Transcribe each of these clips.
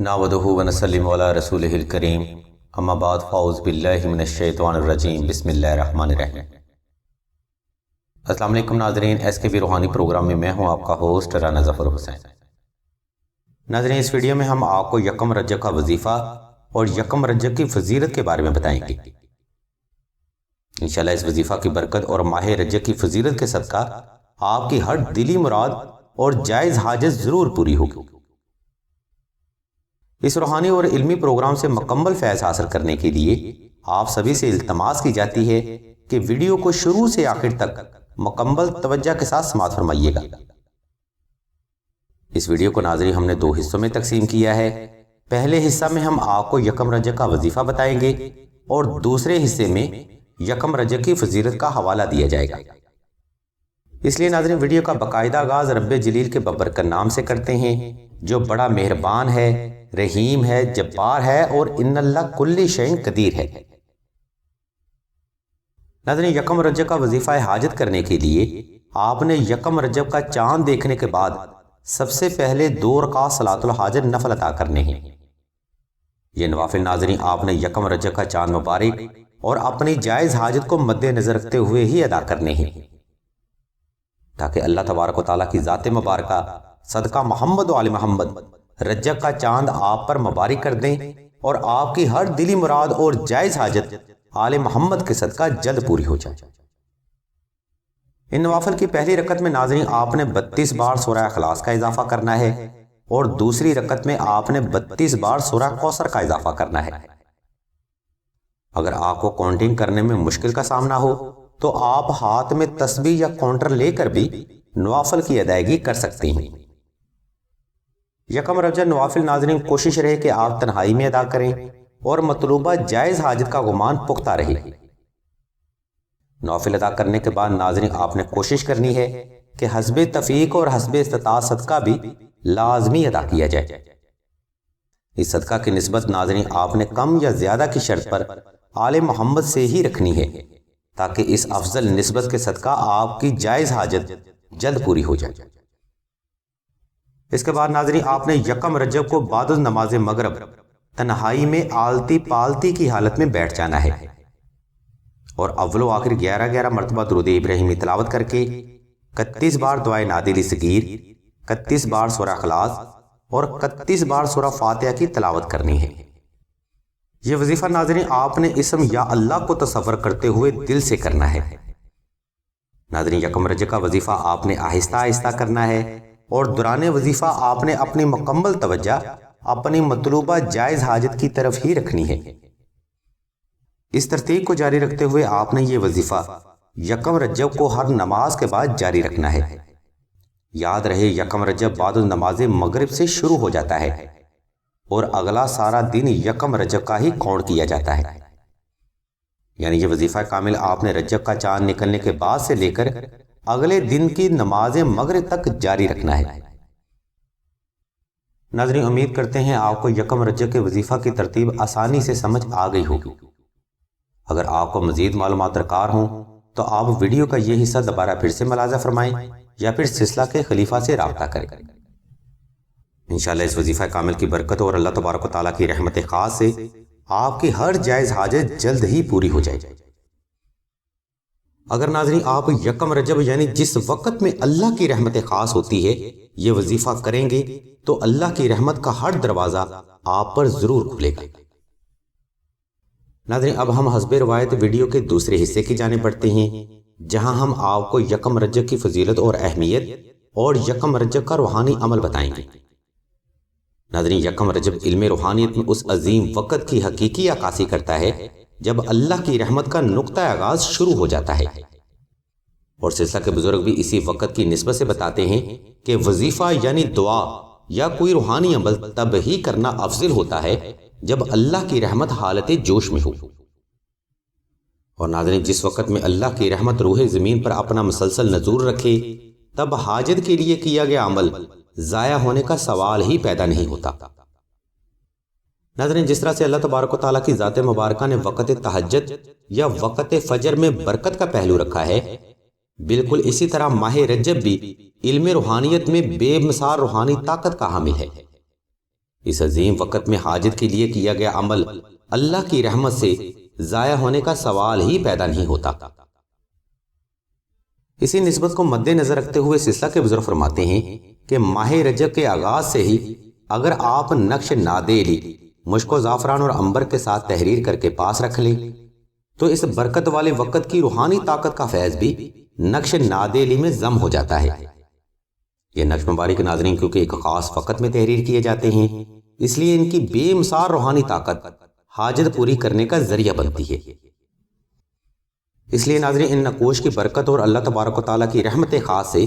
नावदहु व नसल्लिमु अला रसूलिहिल करीम अम्मा बाद फ़ाउज़ बिल्लाहि मिनश्शैतानिर रजीम बिस्मिल्लाहिर्रहमानिर्रहीम। अस्सलाम वालेकुम नाज़रीन, SKB रूहानी प्रोग्राम में मैं हूं आपका होस्ट राना ज़फ़र हुसैन। नाज़रीन, इस वीडियो में हम आपको यकम रजब का वजीफ़ा और यकम रजब की फजीलत के बारे में बताएंगे। इंशाल्लाह इस वजीफ़ा की बरकत और माह रजब की फजीलत के सदका आपकी हर दिली मुराद और जायज़ हाजत ज़रूर पूरी होगी। इस रूहानी और इल्मी प्रोग्राम से मुकम्मल फैज़ हासिल करने के लिए आप सभी से इल्तमास की जाती है कि वीडियो को शुरू से आखिर तक मुकम्मल तवज्जो के साथ समाअत फरमाइएगा। इस वीडियो को नाज़रीन हमने दो हिस्सों में तकसीम किया है। पहले हिस्सा में हम आपको यकम रजब का वजीफ़ा बताएंगे और दूसरे हिस्से में यकम रजब की फजीलत का हवाला दिया जाएगा। इसलिए नाज़रीन वीडियो का बाकायदा आगाज़ रब्बे जलील के बबरकत नाम से करते हैं, जो बड़ा मेहरबान है, रहीम है, जब्बार है और इन्नल्लाह कुल्ली शैइन कदीर है। नाज़रीन, यकम रजब का वजीफ़ा हाजत करने के लिए आपने यकम रजब का चांद देखने के बाद सबसे पहले 2 रकात सलातुल हाजत नफल अदा करने हैं। ये नवाफिल नाज़रीन आपने यकम रजब का चांद मुबारक और अपनी जायज़ हाजत को मद्देनजर रखते हुए ही अदा करने हैं, ताकि अल्लाह तबारक व तआला की ज़ात मुबारका सदका मोहम्मद व आले मोहम्मद रजब का चांद आप पर मुबारक कर दें और आपकी हर दिली मुराद और जायज़ हाजत आले मोहम्मद के सदका जल्द पूरी हो जाए। इन नवाफिल की पहली रकत में नाज़रीन आपने 32 बार सूरह इखलास का इजाफा करना है और दूसरी रकत में आपने 32 बार सूरह कौसर का इजाफा करना है। अगर आपको काउंटिंग करने में मुश्किल का सामना हो तो आप हाथ में तस्बीह या काउंटर लेकर भी नवाफिल की अदायगी कर सकते हैं। यकम रजब नवाफिल नाज़रीन कोशिश रहे कि आप तन्हाई में अदा करें और मतलूबा जायज़ हाजत का गुमान पुख्ता रहे। नवाफिल अदा करने के बाद नाज़रीन आपने कोशिश करनी है कि हस्बे तफीक और हस्बे इस्तिताअत सदका भी लाजमी अदा किया जाए। इस सदका की निस्बत नाज़रीन आपने कम या ज्यादा की शर्त पर आले मोहम्मद से ही रखनी है, ताकि इस अफजल निस्बत के सदका आपकी जायज़ हाजत जल्द पूरी हो जाए। इसके बाद नाज़रीन आपने यकम रजब को बाद नमाज मगरब तन्हाई में आलती पालती की हालत में बैठ जाना है और अव्वल आखिर 11-11 मरतबा दुरूद इब्राहिमी तिलावत करके 31 बार दुआए नादिली सगीर, 31 बार सूरह इखलास और 31 बार सूरह फातिहा की तिलावत करनी है। यह वजीफा नाज़रीन आपने इसम या अल्लाह को तसव्वुर करते हुए दिल से करना है। नाज़रीन यकम रजब का वजीफा आपने आहिस्ता आहिस्ता करना है और दौरान वजीफा आपने अपनी मुकम्मल तवज्जो अपनी मतलूबा जायज़ हाजत की तरफ ही रखनी है। इस तरतीब को जारी रखते हुए आपने ये वजीफा यकम रजब को हर नमाज के बाद जारी रखना है। याद रहे यकम रजब बाद नमाज मगरिब से शुरू हो जाता है और अगला सारा दिन यकम रजब का ही काउंट किया जाता है। यानी ये वजीफा कामिल आपने रजब का चांद निकलने के बाद से लेकर अगले दिन की नमाज मगरिब तक जारी रखना है। नाज़रीन उम्मीद करते हैं आपको यकम रजब के वजीफा की तरतीब आसानी से समझ आ गई होगी। अगर आपको मजीद मालूमात दरकार हों तो आप वीडियो का ये हिस्सा दोबारा फिर से मुलाज़ा फरमाएं या फिर सिलसिला के खलीफा से राब्ता करें। इंशाल्लाह इस वजीफा कामिल की बरकत और अल्लाह तबारक व तआला की रहमत खास से आपकी हर जायज़ हाजत जल्द ही पूरी हो जाएगी। अगर नाज़रीन आप यकम रजब यानी जिस वक़्त में अल्लाह की रहमत खास होती है ये वजीफा करेंगे तो अल्लाह की रहमत का हर दरवाज़ा आप पर ज़रूर खुलेगा। नाज़रीन अब हम हस्बे रवायत वीडियो के दूसरे हिस्से की जाने बढ़ते हैं, जहां हम आपको यकम रजब की फजीलत और अहमियत और यकम रजब का रूहानी अमल बताएंगे। नाज़रीन यकम रजब इल्म रूहानियत में उस अजीम वक़्त की हकीकी अक्कासी करता है जब अल्लाह की रहमत का नुक्ता आगाज शुरू हो जाता है और सिलसिला के बुजुर्ग भी इसी वक़्त की निस्बत से बताते हैं कि वजीफा यानी दुआ या कोई रूहानी अमल तब ही करना अफजल होता है जब अल्लाह की रहमत हालत जोश में हो। और नाज़रीन जिस वक़्त में अल्लाह की रहमत रूह ज़मीन पर अपना मुसलसल नजूर रखे तब हाजत के लिए किया गया अमल ज़ाया होने का सवाल ही पैदा नहीं होता। नाज़रीन जिस तरह से अल्लाह तबारक व तआला की ज़ात मुबारका ने वक़्त तहज्जुद या वक़्त फजर में बरकत का पहलू रखा है, बिल्कुल इसी तरह माह रजब भी इल्म रूहानियत में बेमिसाल रूहानी ताकत का हामिल है। اس عظیم وقت میں حاجت کے لیے کیا گیا عمل اللہ کی رحمت سے ضائع ہونے کا سوال ہی پیدا نہیں ہوتا۔ اسی نسبت کو مد نظر رکھتے ہوئے سلسلہ کے بزرگ فرماتے ہیں کہ ماہ رجب کے آغاز سے ہی اگر آپ نقش نادیلی مشک و زعفران اور عنبر کے ساتھ تحریر کر کے پاس رکھ لیں تو اس برکت والے وقت کی روحانی طاقت کا فیض بھی نقش نادیلی میں ضم ہو جاتا ہے۔ یہ نقش مبارک ناظرین کیونکہ ایک خاص وقت میں تحریر کیے جاتے ہیں، اس لیے ان کی بے مثال روحانی طاقت حاجت پوری کرنے کا ذریعہ بنتی ہے۔ اس لیے ناظرین ان نقوش کی برکت اور اللہ تبارک و تعالیٰ کی رحمت خاص سے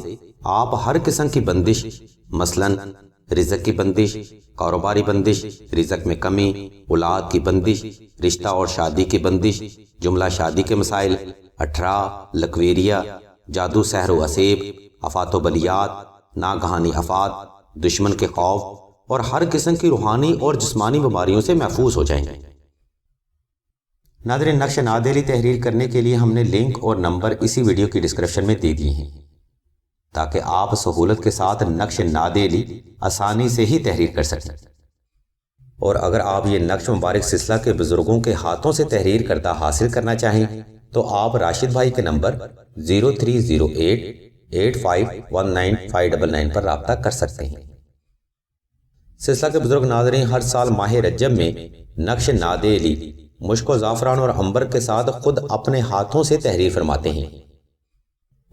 آپ ہر قسم کی بندش، مثلاً رزق کی بندش، کاروباری بندش، رزق میں کمی، اولاد کی بندش، رشتہ اور شادی کی بندش، جملہ شادی کے مسائل، 18 لکویریا، جادو سحر و اسیب، آفات و بلیات، ناگہانی آفات، دشمن کے خوف اور ہر قسم کی روحانی اور جسمانی بیماریوں سے محفوظ ہو جائیں گے۔ ناظرین نقش نادیلی تحریر کرنے کے لیے ہم نے لنک اور نمبر اسی ویڈیو کی ڈسکرپشن میں دے دیے ہیں تاکہ آپ سہولت کے ساتھ نقش نادیلی آسانی سے ہی تحریر کر سکیں۔ اور اگر آپ یہ نقش مبارک سلسلہ کے بزرگوں کے ہاتھوں سے تحریر کردہ حاصل کرنا چاہیں تو آپ راشد بھائی کے نمبر 0308851959 پر رابطہ کر سکتے ہیں۔ سلسلہ کے بزرگ ناظرین ہر سال ماہ رجب میں نقش نادیلی مشک و زعفران اور عنبر کے ساتھ خود اپنے ہاتھوں سے تحریر فرماتے ہیں،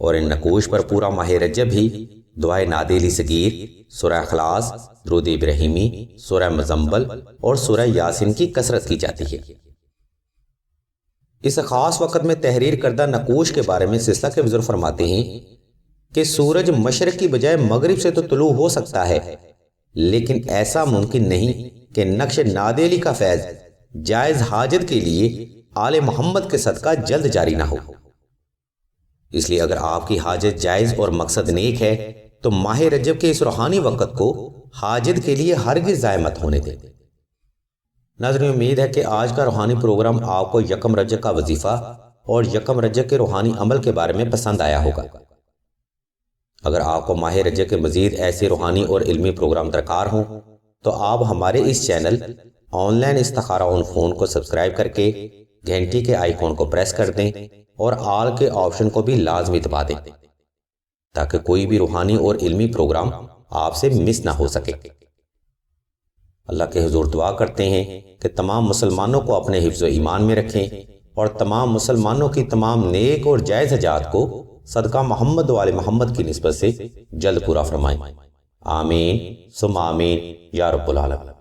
اور ان نقوش پر پورا ماہ رجب بھی دعائے نادیلی صغیر، سورہ اخلاص، درود ابراہیمی، سورہ مزمل اور سورہ یاسین کی کثرت کی جاتی ہے۔ اس خاص وقت میں تحریر کردہ نقوش کے بارے میں سلسلہ کے بزرگ فرماتے ہیں کہ سورج مشرق کی بجائے مغرب سے تو طلوع ہو سکتا ہے، لیکن ایسا ممکن نہیں کہ نقش نادیلی کا فیض جائز حاجت کے لیے آل محمد کے صدقہ جلد جاری نہ ہو۔ اس لیے اگر آپ کی حاجت جائز اور مقصد نیک ہے تو ماہ رجب کے اس روحانی وقت کو حاجت کے لیے ہرگز ضائع مت ہونے دیں۔ ناظرین امید ہے کہ آج کا روحانی پروگرام آپ کو یکم رجب کا وظیفہ اور یکم رجب کے روحانی عمل کے بارے میں پسند آیا ہوگا۔ اگر آپ کو ماہ رجب کے مزید ایسے روحانی اور علمی پروگرام درکار ہوں تو آپ ہمارے اس چینل آن لائن استخارہ آن فون کو سبسکرائب کر کے گھنٹی کے آئیکن کو پریس کر دیں اور آل کے آپشن کو بھی لازمی دبا دیں تاکہ کوئی بھی روحانی اور علمی پروگرام آپ سے مس نہ ہو سکے۔ اللہ کے حضور دعا کرتے ہیں کہ تمام مسلمانوں کو اپنے حفظ و ایمان میں رکھیں اور تمام مسلمانوں کی تمام نیک اور جائز حاجات کو صدقہ محمد و آل محمد کی نسبت سے جلد پورا فرمائیں۔ آمین ثم آمین یا رب العالمین۔